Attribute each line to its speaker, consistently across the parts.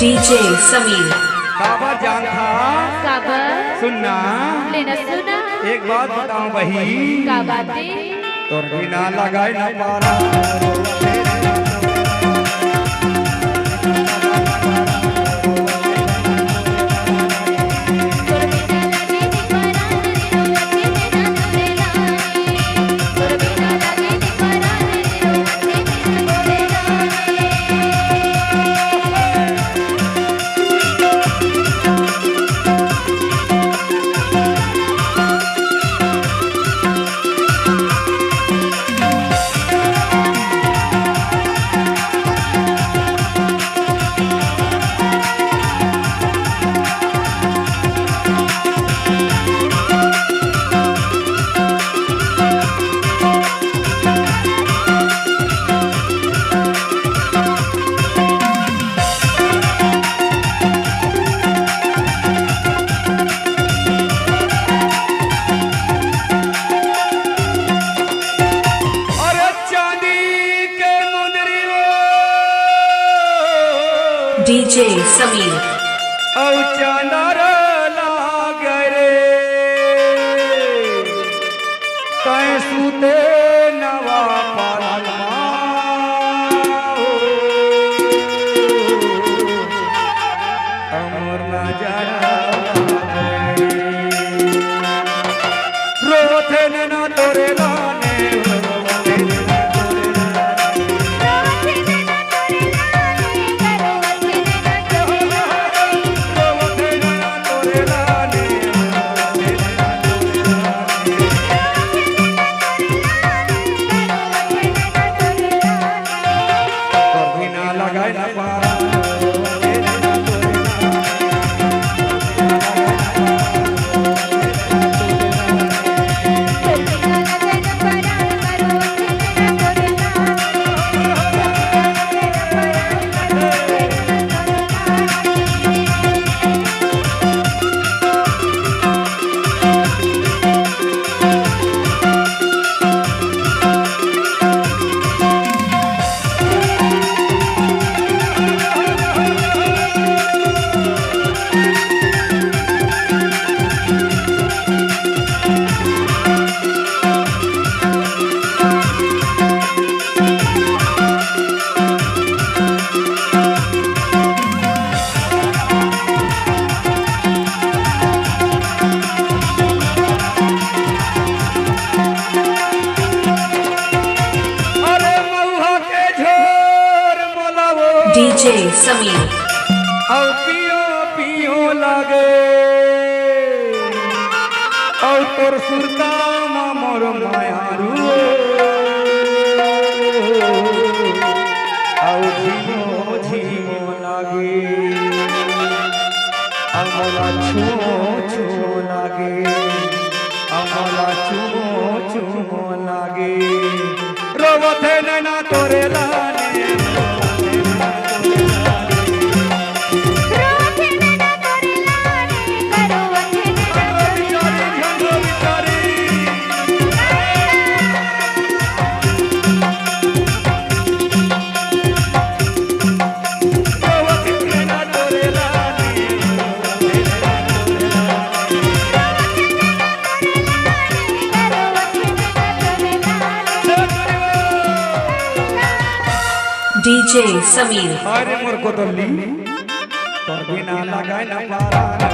Speaker 1: DJ Sameer
Speaker 2: काबर जान था
Speaker 3: काबर
Speaker 2: सुनना
Speaker 3: लेना सुना
Speaker 2: एक बात बताऊं बही
Speaker 3: का बातें
Speaker 2: तोर बिना लगाए न पारा
Speaker 1: डीजे समीर
Speaker 2: औ चांदर लागरे तै सुते नवा पालमा अमर नजारा रोथे न तोरे लाने
Speaker 1: डीजे समीर
Speaker 2: औ पियो पियो लागे औ तोर सुरता मोर मायारू औ झीमो झीमो लागे अमला छुमो छुमो लागे अमला चुमो चुमो लागे रोवथे नैना तोरे लाने
Speaker 1: डीजे समीर
Speaker 2: अरे मोर को तल्ली तोर बिना लगाए न पारा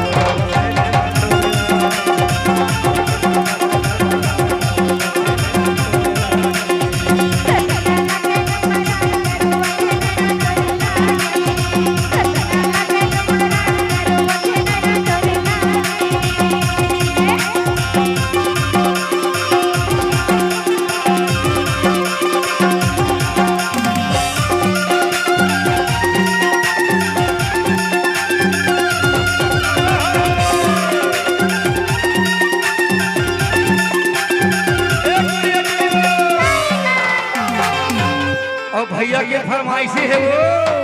Speaker 2: भैया के फरमाइशी है वो